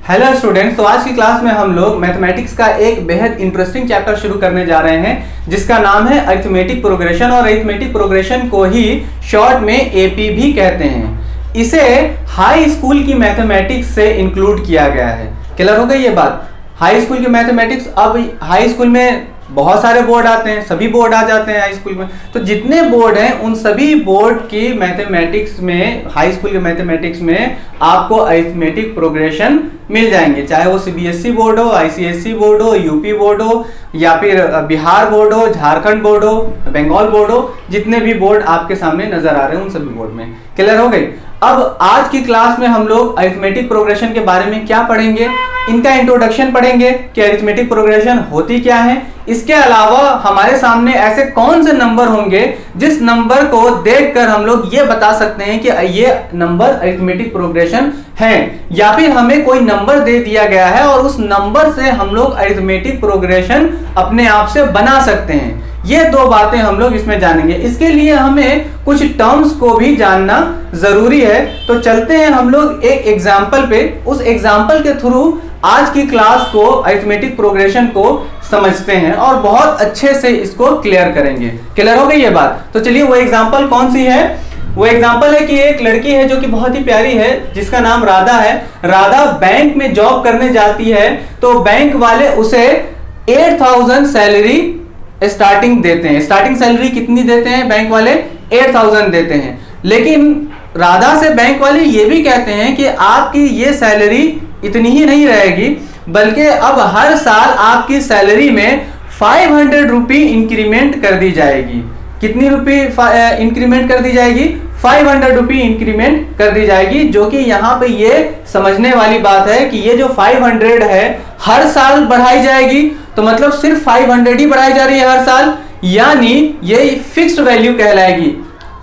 Hello students, तो आज की क्लास में हम लोग मैथमेटिक्स का एक बेहद इंटरेस्टिंग चैप्टर शुरू करने जा रहे हैं जिसका नाम है अरिथमेटिक प्रोग्रेशन। और अरिथमेटिक प्रोग्रेशन को ही शॉर्ट में एपी भी कहते हैं। इसे हाई स्कूल की मैथमेटिक्स से इंक्लूड किया गया है। क्लियर हो गई ये बात? हाई स्कूल की मैथमेटिक्स, अब हाई स्कूल में बहुत सारे बोर्ड आते हैं, सभी बोर्ड आ जाते हैं हाई स्कूल में। तो जितने बोर्ड हैं उन सभी बोर्ड की मैथमेटिक्स में, हाई स्कूल के मैथमेटिक्स में आपको अरिथमेटिक प्रोग्रेशन मिल जाएंगे, चाहे वो सीबीएसई बोर्ड हो, आईसीएसई बोर्ड हो, यूपी बोर्ड हो, या फिर बिहार बोर्ड हो, झारखंड बोर्ड हो, बंगाल बोर्ड हो। जितने भी बोर्ड आपके सामने नजर आ रहे हैं उन सभी बोर्ड में। क्लियर हो गई? अब आज की क्लास में हम लोग अरिथमेटिक प्रोग्रेशन के बारे में क्या पढ़ेंगे, इनका इंट्रोडक्शन पढ़ेंगे कि अरिथमेटिक प्रोग्रेशन होती क्या है। इसके अलावा हमारे सामने ऐसे कौन से नंबर होंगे जिस नंबर को देखकर हम लोग ये बता सकते हैं कि ये नंबर अरिथमेटिक प्रोग्रेशन है, या फिर हमें कोई नंबर दे दिया गया है और उस नंबर से हम लोग अरिथमेटिक प्रोग्रेशन अपने आप से बना सकते हैं। ये दो बातें हम लोग इसमें जानेंगे। इसके लिए हमें कुछ टर्म्स को भी जानना जरूरी है। तो चलते हैं हम लोग एक एग्जाम्पल पे, उस एग्जाम्पल के थ्रू आज की क्लास को, अरिथमेटिक प्रोग्रेशन को समझते हैं और बहुत अच्छे से इसको क्लियर करेंगे। क्लियर हो गई ये बात? तो चलिए, वो एग्जाम्पल कौन सी है? वो एग्जाम्पल है कि एक लड़की है जो कि बहुत ही प्यारी है, जिसका नाम राधा है। राधा बैंक में जॉब करने जाती है, तो बैंक वाले उसे 8000 सैलरी स्टार्टिंग देते हैं। स्टार्टिंग सैलरी कितनी देते हैं बैंक वाले? 8000 देते हैं। लेकिन राधा से बैंक वाले ये भी कहते हैं कि आपकी ये सैलरी इतनी ही नहीं रहेगी, बल्कि अब हर साल आपकी सैलरी में 500 रुपी इंक्रीमेंट कर दी जाएगी। कितनी रुपी इंक्रीमेंट कर दी जाएगी? 500 रुपी इंक्रीमेंट कर दी जाएगी। जो कि यहाँ पे ये समझने वाली बात है कि ये जो 500 है हर साल बढ़ाई जाएगी, तो मतलब सिर्फ 500 ही बढ़ाई जा रही है हर साल, यानी ये फिक्स्ड वैल्यू कहलाएगी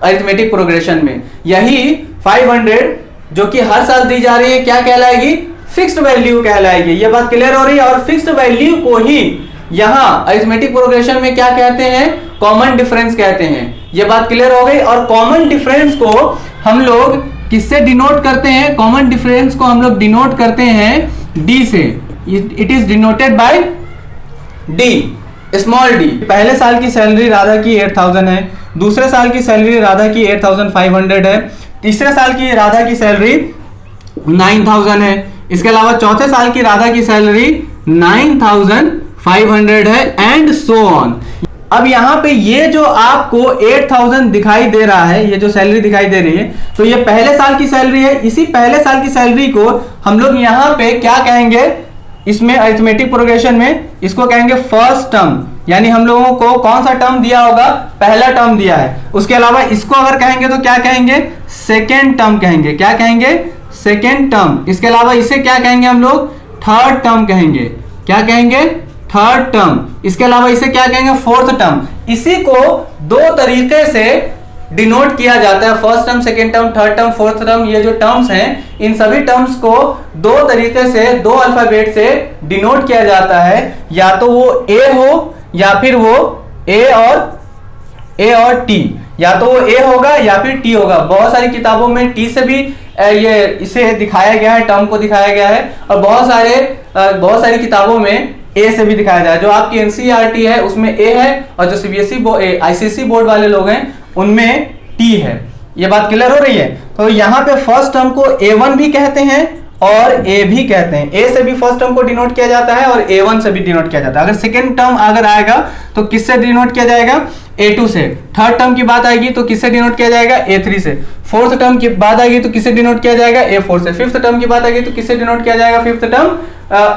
अरिथमेटिक प्रोग्रेशन में। यही 500 जो कि हर साल दी जा रही है क्या कहलाएगी? फिक्स्ड वैल्यू कहलाएगी। ये बात क्लियर हो रही है? और फिक्स्ड वैल्यू को ही यहाँ अरिथमेटिक प्रोग्रेशन में क्या कहते हैं? कॉमन डिफरेंस कहते हैं। ये बात क्लियर हो गई? और कॉमन डिफरेंस को हम लोग किससे डिनोट करते हैं? कॉमन डिफरेंस को हम लोग डिनोट करते हैं डी से। It is denoted by D, small D. पहले साल की सैलरी राधा की 8000 है, दूसरे साल की सैलरी राधा की 8500 है, तीसरे साल की राधा की सैलरी 9000 है, इसके अलावा चौथे साल की राधा की सैलरी 9500 है, एंड सो ऑन। अब यहाँ पे ये जो आपको 8000 दिखाई दे रहा है, ये जो सैलरी दिखाई दे रही है, तो ये पहले साल की सैलरी है। इसी पहले साल की सैलरी को हम लोग यहाँ पे क्या कहेंगे? इसमें अरिथमेटिक प्रोग्रेशन में इसको कहेंगे फर्स्ट टर्म, यानी हम लोगों को कौन सा टर्म दिया होगा? पहला टर्म दिया है। उसके अलावा इसको अगर कहेंगे तो क्या कहेंगे? सेकेंड टर्म कहेंगे। क्या कहेंगे? Second term. इसके अलावा इसे क्या कहेंगे हम लोग? थर्ड टर्म कहेंगे। क्या कहेंगे? Third term. इसके अलावा इसे क्या कहेंगे? Fourth term. इसी को दो तरीके से डिनोट किया जाता है, first term, second term, third term, fourth term. ये जो टर्म्स हैं, इन सभी टर्म्स को दो तरीके से, दो अल्फाबेट से डिनोट किया जाता है। या तो वो ए हो या फिर वो ए और टी, या तो वो ए होगा या फिर टी होगा। बहुत सारी किताबों में टी से भी ये इसे दिखाया गया है, टर्म को दिखाया गया है, और बहुत सारी किताबों में ए से भी दिखाया जाए। जो आपकी एनसीईआरटी है उसमें ए है, और जो सीबीएसई आईसीएसई बोर्ड वाले लोग हैं उनमें टी है। ये बात क्लियर हो रही है? तो यहाँ पे फर्स्ट टर्म को A1 भी कहते हैं और ए भी कहते हैं। ए से भी फर्स्ट टर्म को डिनोट किया जाता है और A1 से भी डिनोट किया जाता है। अगर सेकेंड टर्म अगर आएगा तो किससे डिनोट किया जाएगा? A2 से। थर्ड टर्म की बात आएगी तो किससे डिनोट किया जाएगा? A3 से। फोर्थ टर्म की बात आएगी तो किससे डिनोट किया जाएगा? A4 से। फिफ्थ टर्म की बात आएगी तो किससे डिनोट किया जाएगा? फिफ्थ टर्म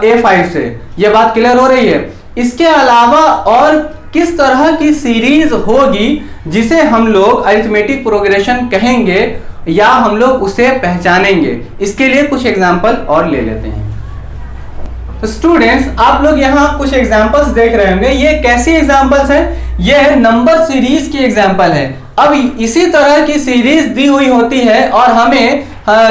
A5 से। ये बात क्लियर हो रही है? इसके अलावा और किस तरह की सीरीज होगी जिसे हम लोग अरिथमेटिक प्रोग्रेशन कहेंगे या हम लोग उसे पहचानेंगे? इसके लिए कुछ एग्जांपल और ले लेते हैं। तो स्टूडेंट्स, आप लोग यहाँ कुछ एग्जांपल्स देख रहे होंगे। ये कैसी एग्जांपल्स हैं? ये नंबर सीरीज की एग्जांपल है। अब इसी तरह की सीरीज दी हुई होती है और हमें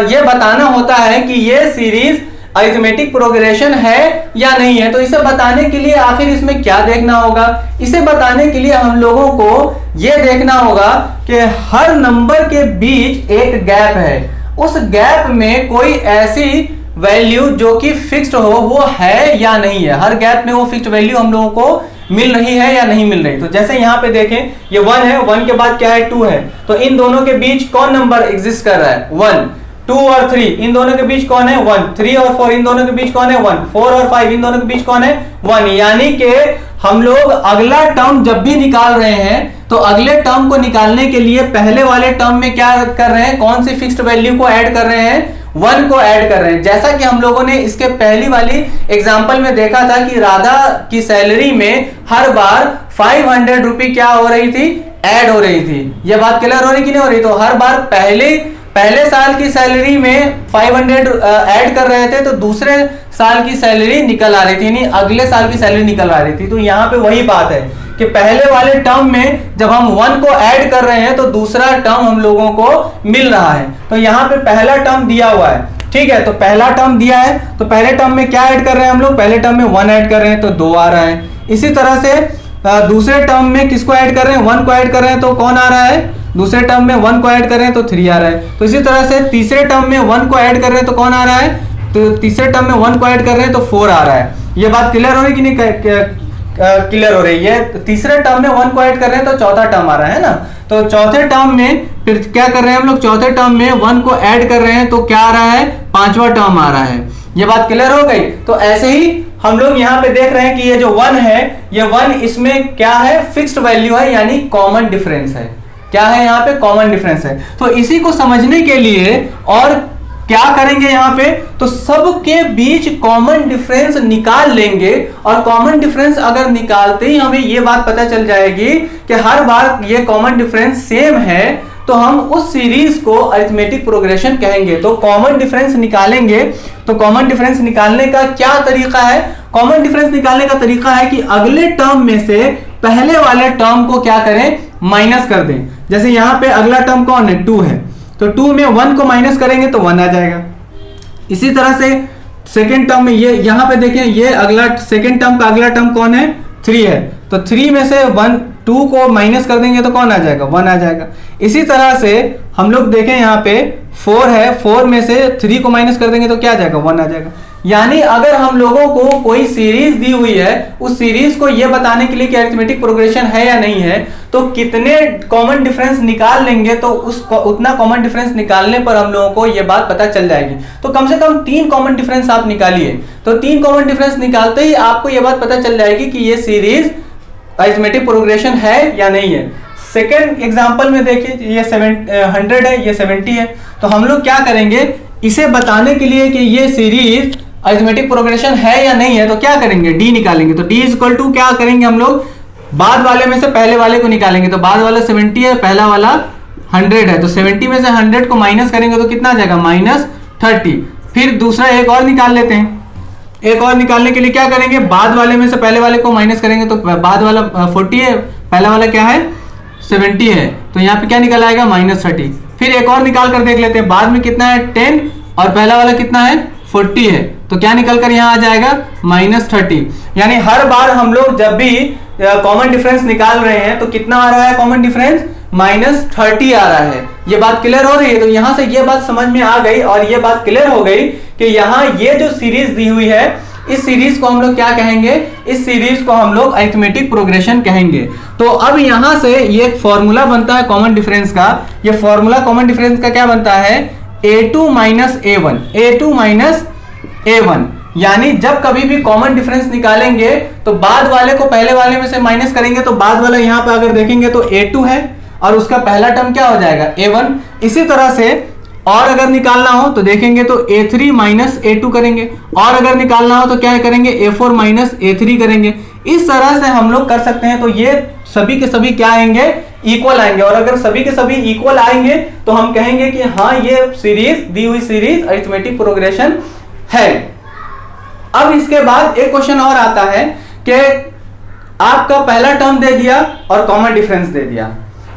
ये बताना होता है कि ये सीरीज अरिथमेटिक प्रोग्रेशन है या नहीं है। तो इसे बताने के लिए आखिर इसमें क्या देखना होगा? इसे बताने के लिए हम लोगों को यह देखना होगा कि हर नंबर के बीच एक गैप है, उस गैप में कोई ऐसी वैल्यू जो कि फिक्स्ड हो वो है या नहीं है, हर गैप में वो फिक्स्ड वैल्यू हम लोगों को मिल रही है या नहीं मिल रही। तो जैसे यहाँ पे देखें ये 1 है, 1 के बाद क्या है 2 है, तो इन दोनों के बीच कौन नंबर एग्जिस्ट कर रहा है 1, 2 और 3 इन दोनों के बीच कौन है 1, 3 और 4 इन दोनों के बीच कौन है 1, 4 और 5 इन दोनों के बीच कौन है 1। यानी कि हम लोग अगला टर्म जब भी निकाल रहे हैं तो अगले टर्म को निकालने के लिए पहले वाले टर्म में क्या कर रहे हैं, कौन सी फिक्स्ड वैल्यू को ऐड कर रहे हैं, 1 को ऐड कर रहे हैं। जैसा कि हम लोगों ने इसके पहली वाली एग्जांपल में देखा था कि राधा की सैलरी में हर बार 500 रुपए क्या हो रही थी, ऐड हो रही थी। यह बात क्लियर हो रही कि नहीं हो रही। तो हर बार पहले साल की सैलरी में 500 ऐड कर रहे थे तो दूसरे साल की सैलरी निकल आ रही थी, यानी अगले साल की सैलरी निकल आ रही थी। तो यहाँ पे वही बात है कि पहले वाले टर्म में जब हम 1 को ऐड कर रहे हैं तो दूसरा टर्म हम लोगों को मिल रहा है। तो यहाँ पे पहला टर्म दिया हुआ है, ठीक है, तो पहला टर्म दिया है तो पहले टर्म में क्या ऐड कर रहे हैं हम लोग, पहले टर्म में 1 ऐड कर रहे हैं तो 2 आ रहा है। इसी तरह से दूसरे टर्म में किसको ऐड कर रहे हैं, 1 को ऐड कर रहे हैं तो कौन आ रहा है, दूसरे टर्म में 1 को ऐड कर रहे हैं तो 3 आ रहा है। तो इसी तरह से तीसरे टर्म में 1 को ऐड कर रहे हैं तो कौन आ रहा है, तो तीसरे टर्म में 1 को ऐड कर रहे हैं तो 4 आ रहा है। ये बात क्लियर हो रही कि नहीं, क्लियर हो रही है। तीसरे टर्म में 1 को ऐड कर रहे हैं तो चौथा टर्म आ रहा है ना। तो चौथे टर्म में फिर क्या कर रहे हैं हम लोग, चौथे टर्म में 1 को ऐड कर रहे हैं तो क्या आ रहा है, 5वां टर्म आ रहा है। ये बात क्लियर हो गई। तो ऐसे ही हम लोग यहाँ पे देख रहे हैं कि ये जो 1 है, ये 1 इसमें क्या है, फिक्स्ड वैल्यू है, यानी कॉमन डिफरेंस है। क्या है यहाँ पे, कॉमन डिफरेंस है। तो इसी को समझने के लिए और क्या करेंगे यहाँ पे, तो सबके बीच कॉमन डिफरेंस निकाल लेंगे। और कॉमन डिफरेंस अगर निकालते ही हमें ये बात पता चल जाएगी कि हर बार ये कॉमन डिफरेंस सेम है तो हम उस सीरीज को अरिथमेटिक प्रोग्रेशन कहेंगे। तो कॉमन डिफरेंस निकालेंगे। तो कॉमन डिफरेंस निकालने का क्या तरीका है, कॉमन डिफरेंस निकालने का तरीका है कि अगले टर्म में से पहले वाले टर्म को क्या करें, माइनस कर दें। जैसे यहाँ पे अगला टर्म कौन है, 2 है, तो 2 में 1 को माइनस करेंगे तो 1 आ जाएगा। इसी तरह से सेकेंड टर्म में ये यहाँ पे देखें, ये अगला सेकेंड टर्म का अगला टर्म कौन है, 3 है, तो 3 में से 2 को माइनस कर देंगे तो कौन आ जाएगा, 1 आ जाएगा। इसी तरह से हम लोग देखें यहाँ पे 4 है, 4 में से 3 को माइनस कर देंगे तो क्या आ जाएगा, 1 आ जाएगा। यानी अगर हम लोगों को कोई सीरीज दी हुई है, उस सीरीज को यह बताने के लिए कि अरिथमेटिक प्रोग्रेशन है या नहीं है, तो कितने कॉमन डिफरेंस निकाल लेंगे तो उतना कॉमन डिफरेंस निकालने पर हम लोगों को यह बात पता चल जाएगी। तो कम से कम 3 कॉमन डिफरेंस आप निकालिए। तो 3 कॉमन डिफरेंस निकालते ही आपको यह बात पता चल जाएगी कि यह सीरीज अरिथमेटिक प्रोग्रेशन है या नहीं है। सेकेंड एग्जाम्पल में देखिए, ये 100 है, ये 70 है। तो हम लोग क्या करेंगे, इसे बताने के लिए कि ये सीरीज अरिथमेटिक प्रोग्रेशन है या नहीं है, तो क्या करेंगे, डी निकालेंगे। तो डी इज इक्वल टू क्या करेंगे हम लोग, बाद वाले में से पहले वाले को निकालेंगे। तो बाद वाला 70 है, पहला वाला 100 है, तो 70 में से 100 को माइनस करेंगे तो कितना आ जाएगा, -30। फिर दूसरा एक और निकाल लेते हैं। एक और निकालने के लिए क्या करेंगे, बाद वाले में से पहले वाले को माइनस करेंगे तो बाद वाला 40 है, पहला वाला क्या है 70 है, तो यहाँ पे क्या निकल आएगा, -30। फिर एक और निकाल कर देख लेते हैं, बाद में कितना है 10 और पहला वाला कितना है 40 है, तो क्या निकल कर यहाँ आ जाएगा -30। यानी हर बार हम लोग जब भी कॉमन डिफरेंस निकाल रहे हैं तो कितना आ रहा है कॉमन डिफरेंस, -30 आ रहा है। ये बात क्लियर हो रही है। तो यहां से ये बात समझ में आ गई और ये बात क्लियर हो गई कि यहाँ ये जो सीरीज दी हुई है, इस सीरीज को हम लोग क्या कहेंगे, इस सीरीज को हम लोग अरिथमेटिक प्रोग्रेशन कहेंगे। तो अब यहां से ये एक फॉर्मूला बनता है कॉमन डिफरेंस का। ये फॉर्मूला कॉमन डिफरेंस का क्या बनता है, a2 - a1। यानी जब कभी भी कॉमन डिफरेंस निकालेंगे तो बाद वाले को पहले वाले में से माइनस करेंगे, तो बाद वाला यहां पे अगर देखेंगे तो a2 है और उसका पहला टर्म क्या हो जाएगा, a1। इसी तरह से और अगर निकालना हो तो देखेंगे तो a3 - a2 करेंगे, और अगर निकालना हो तो क्या करेंगे, a4 - a3 करेंगे। इस तरह से हम लोग कर सकते हैं। तो ये सभी के सभी क्या आएंगे, इक्वल आएंगे। और अगर सभी के सभी इक्वल आएंगे तो हम कहेंगे कि हाँ ये सीरीज, दी हुई सीरीज अरिथमेटिक प्रोग्रेशन है। अब इसके बाद एक क्वेश्चन और आता है कि आपका पहला टर्म दे दिया और कॉमन डिफरेंस दे दिया,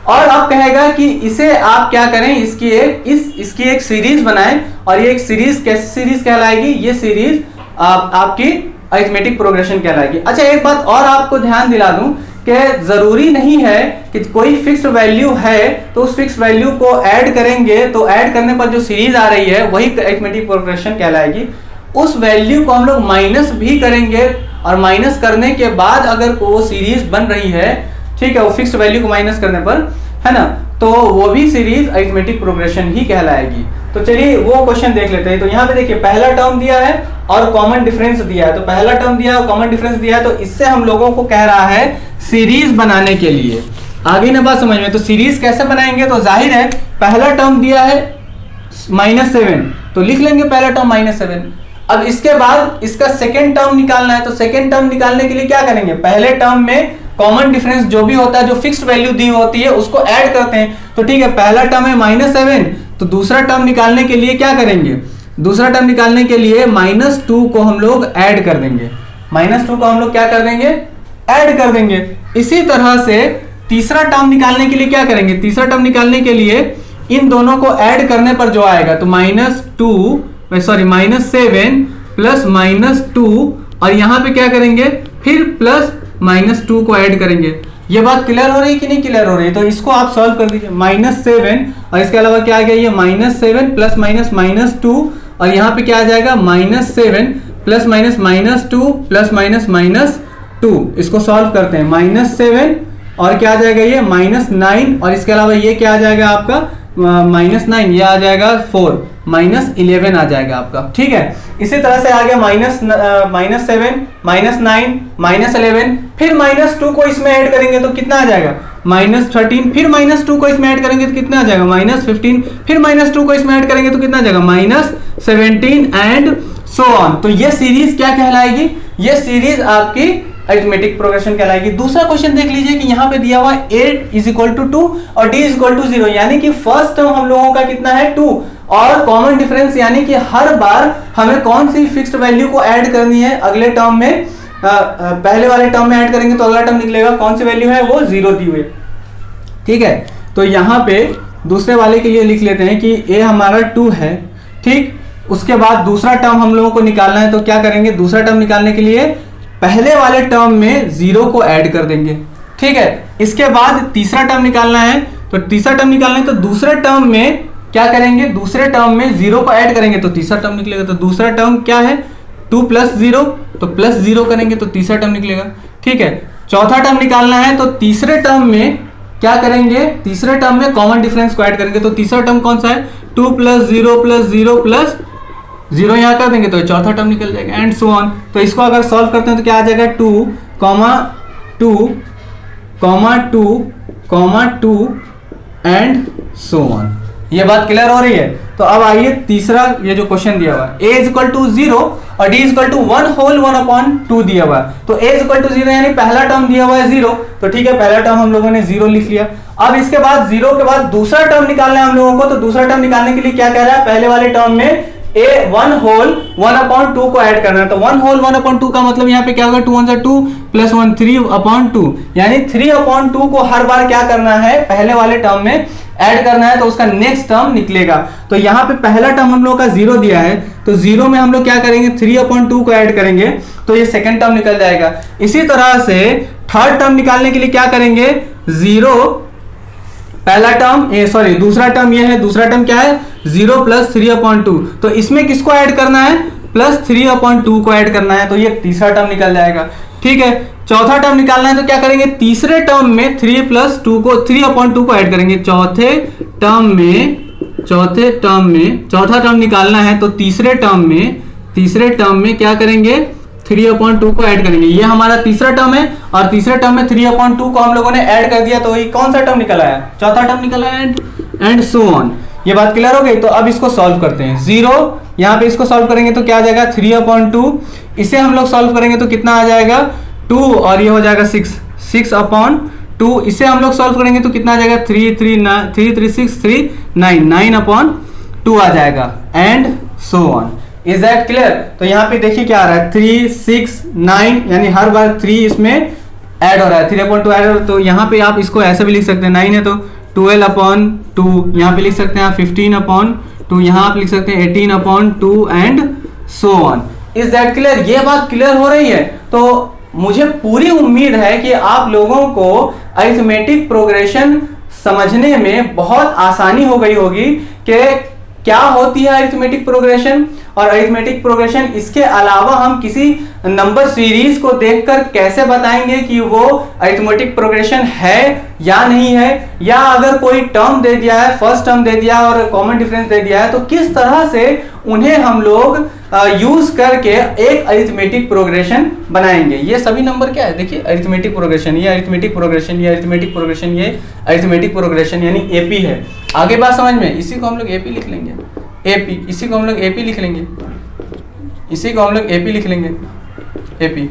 और अब कहेगा कि इसे आप क्या करें, इसकी एक सीरीज बनाएं, और ये एक सीरीज कैसी सीरीज कहलाएगी, ये सीरीज आपकी अरिथमेटिक प्रोग्रेशन कहलाएगी। अच्छा, एक बात और आपको ध्यान दिला दूं कि जरूरी नहीं है कि कोई फिक्स्ड वैल्यू है तो उस फिक्स्ड वैल्यू को ऐड करेंगे तो ऐड करने पर जो सीरीज आ रही है वही अरिथमेटिक प्रोग्रेशन कहलाएगी। उस वैल्यू को हम लोग माइनस भी करेंगे, और माइनस करने के बाद अगर वो सीरीज बन रही है, ठीक है, वो फिक्स्ड वैल्यू को माइनस करने पर, है ना, तो वो भी सीरीज अरिथमेटिक प्रोग्रेशन ही कहलाएगी। तो चलिए वो क्वेश्चन देख लेते हैं। तो यहाँ पे देखिए पहला टर्म दिया है और कॉमन डिफरेंस दिया है। तो पहला टर्म दिया है और कॉमन डिफरेंस दिया है, तो इससे हम लोगों को कह रहा है सीरीज बनाने के लिए। आगे ना बात समझ में, तो सीरीज कैसे बनाएंगे, तो जाहिर है पहला टर्म दिया है -7, तो लिख लेंगे पहला टर्म -7। अब इसके बाद इसका सेकेंड टर्म निकालना है, तो सेकेंड टर्म निकालने के लिए क्या करेंगे, पहले टर्म में कॉमन डिफरेंस जो भी होता है, जो फिक्स्ड वैल्यू दी होती है, उसको ऐड करते हैं। तो ठीक है, पहला टर्म है -7, तो दूसरा टर्म निकालने के लिए क्या करेंगे, दूसरा टर्म निकालने के लिए -2 को हम लोग ऐड कर देंगे। -2 को हम लोग क्या कर देंगे, ऐड कर देंगे। इसी तरह से तीसरा टर्म निकालने के लिए क्या करेंगे, तीसरा टर्म निकालने के लिए इन दोनों को ऐड करने पर जो आएगा, तो -7 प्लस -2, और यहां पे क्या करेंगे, फिर प्लस -2 को ऐड करेंगे। ये बात क्लियर हो रही है कि नहीं क्लियर हो रही है, तो इसको आप सॉल्व कर दीजिए। -7 और इसके अलावा क्या आ गया, ये -7 प्लस -2, और यहाँ पे क्या आ जाएगा, -7 प्लस -2 प्लस -2। इसको सॉल्व करते हैं, -7 और क्या आ जाएगा, ये -9, और इसके अलावा ये क्या आ जाएगा आपका, -9, ये आ जाएगा 4, -11 आ जाएगा आपका। ठीक है, इसी तरह से आ गया -7, -9, -11, फिर -2 को इसमें ऐड करेंगे तो कितना आ जाएगा, -13, फिर -2 को इसमें ऐड करेंगे तो कितना आ जाएगा, -15, फिर -2 को इसमें ऐड करेंगे तो कितना आ जाएगा, -17 एंड सो ऑन। तो ये सीरीज क्या कहलाएगी, ये सीरीज आपकी अरिथमेटिक प्रोग्रेशन कहलाएगी। दूसरा क्वेश्चन देख लीजिए कि यहाँ पे दिया हुआ 8 = 2 और d = 0, यानी कि फर्स्ट टर्म हम लोगों का कितना है, 2, और कॉमन डिफरेंस यानी कि हर बार हमें कौन सी फिक्स्ड वैल्यू को ऐड करनी है अगले टर्म में, पहले वाले टर्म में ऐड करेंगे तो अगला टर्म निकलेगा, कौन सी वैल्यू है, वो 0 दी हुई। ठीक है, तो यहाँ पे दूसरे वाले के लिए लिख लेते हैं कि a हमारा 2 है, ठीक। उसके बाद दूसरा टर्म हम लोगों को निकालना है, तो क्या करेंगे, दूसरा टर्म निकालने के लिए पहले वाले टर्म में 0 को ऐड कर देंगे। ठीक है, इसके बाद तीसरा टर्म निकालना है, तो तीसरा टर्म निकालना है तो दूसरे टर्म में क्या करेंगे, दूसरे टर्म में 0 को ऐड करेंगे तो तीसरा टर्म निकलेगा। तो दूसरा टर्म क्या है, 2 + 0, तो +0 करेंगे तो तीसरा टर्म निकलेगा। ठीक है, चौथा टर्म निकालना है, तो तीसरे टर्म में क्या करेंगे, तीसरे टर्म में कॉमन डिफरेंस को ऐड करेंगे। तो तीसरा टर्म कौन सा है, 2 + 0 + 0 + 0 यहाँ कर देंगे तो चौथा टर्म निकल जाएगा, एंड सो ऑन। तो इसको अगर सॉल्व करते हैं तो क्या आ जाएगा, 2, 2 एंड सो ऑन। ये बात क्लियर हो रही है। तो अब आइए तीसरा, ये जो क्वेश्चन दिया हुआ है, a = 0 और d = 1/2 दिया हुआ है। तो a = 0 यानी पहला टर्म दिया हुआ है 0, तो ठीक है, पहला टर्म हम लोगों ने 0 लिख लिया। अब इसके बाद 0 के बाद दूसरा टर्म निकालना है हम लोगों को, तो दूसरा टर्म निकालने के लिए क्या कह रहा है, पहले वाले टर्म में a 1/2 को ऐड करना है। तो 1/2 का मतलब यहाँ पे क्या होगा, 2 × 2 + 1 3/2, यानी 3/2 को हर बार क्या करना है, पहले वाले टर्म में ऐड करना है, तो उसका नेक्स्ट टर्म निकलेगा। तो यहाँ पे पहला टर्म हम लोग का 0 दिया है, तो 0 में हम लोग क्या करेंगे, 3/2 को ऐड करेंगे तो ये सेकंड टर्म निकल जाएगा। इसी तरह से थर्ड टर्म निकालने के लिए क्या करेंगे, 0 पहला टर्म, दूसरा टर्म ये है, दूसरा टर्म क्या है, 0 + 3/2, तो इसमें किसको ऐड करना है, +3/2 को ऐड करना है, तो ये तीसरा टर्म निकल जाएगा। ठीक है, चौथा टर्म निकालना है, तो क्या करेंगे, तीसरे टर्म में 3 + 2 को 3/2 को ऐड करेंगे। चौथा टर्म निकालना है, तो तीसरे टर्म में क्या करेंगे, 3/2 को ऐड करेंगे। ये हमारा तीसरा टर्म है, और तीसरे टर्म में 3/2 को हम लोगों ने ऐड कर दिया, तो ये कौन सा टर्म निकल आया, चौथा टर्म निकल आया, एंड सो ऑन। ये बात क्लियर हो गई। तो अब इसको सॉल्व करते हैं, 0 यहाँ पे इसको सॉल्व करेंगे तो क्या आ जाएगा, 3/2, इसे हम लोग सॉल्व करेंगे तो कितना आ जाएगा, 2, और ये हो जाएगा 6/2, इसे हम लोग सॉल्व करेंगे तो कितना आ जाएगा, 3 3 6 3 9/2 आ जाएगा, and so on. Is that clear. तो यहाँ पे देखिए क्या आ रहा है, 3 6 9, यानी हर बार 3 इसमें ऐड हो रहा है, 3/2 ऐड हो रहा है। तो यहाँ पे आप इसको ऐसे भी लिख सकते हैं, 9 है तो 12/2, यहाँ पे लिख सकते हैं 15/2, यहाँ आप लिख सकते हैं 18/2 and so on. Is that clear. ये बात क्लियर हो रही है। तो मुझे पूरी उम्मीद है कि आप लोगों को अरिथमेटिक प्रोग्रेशन समझने में बहुत आसानी हो गई होगी कि क्या होती है अरिथमेटिक प्रोग्रेशन और अरिथमेटिक प्रोग्रेशन इसके अलावा हम किसी नंबर सीरीज को देखकर कैसे बताएंगे कि वो अरिथमेटिक प्रोग्रेशन है या नहीं है, या अगर कोई टर्म दे दिया है, फर्स्ट टर्म दे दिया और कॉमन डिफरेंस दे दिया है, तो किस तरह से उन्हें हम लोग यूज करके एक अरिथमेटिक प्रोग्रेशन बनाएंगे। ये सभी नंबर क्या है, देखिए अरिथमेटिक प्रोग्रेशन, ये अरिथमेटिक प्रोग्रेशन, ये अरिथमेटिक प्रोग्रेशन, ये अरिथमेटिक प्रोग्रेशन यानी एपी है। आगे बात समझ में, इसी को हम लोग एपी लिख लेंगे, एपी, इसी को हम लोग एपी लिख लेंगे, इसी को हम लोग एपी लिख लेंगे, एपी।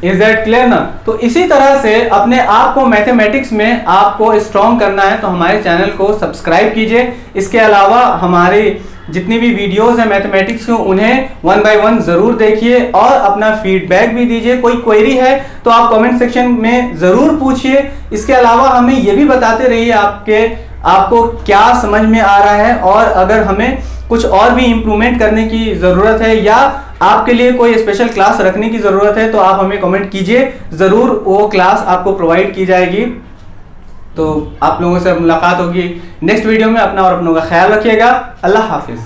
इज दैट क्लियर ना? तो इसी तरह से अपने आप को मैथमेटिक्स में आपको स्ट्रॉन्ग करना है तो हमारे चैनल को सब्सक्राइब कीजिए। इसके अलावा हमारे जितनी भी वीडियोस हैं मैथमेटिक्स को उन्हें 1 by 1 जरूर देखिए और अपना फीडबैक भी दीजिए। कोई क्वेरी है तो आप कमेंट सेक्शन में जरूर पूछिए। इसके अलावा हमें यह भी बताते रहिए आपको क्या समझ में आ रहा है, और अगर हमें कुछ और भी इम्प्रूवमेंट करने की जरूरत है या आपके लिए कोई स्पेशल क्लास रखने की जरूरत है तो आप हमें कमेंट कीजिए, जरूर वो क्लास आपको प्रोवाइड की जाएगी। तो आप लोगों से मुलाकात होगी नेक्स्ट वीडियो में। अपना और अपनों का ख्याल रखिएगा। अल्लाह हाफिज।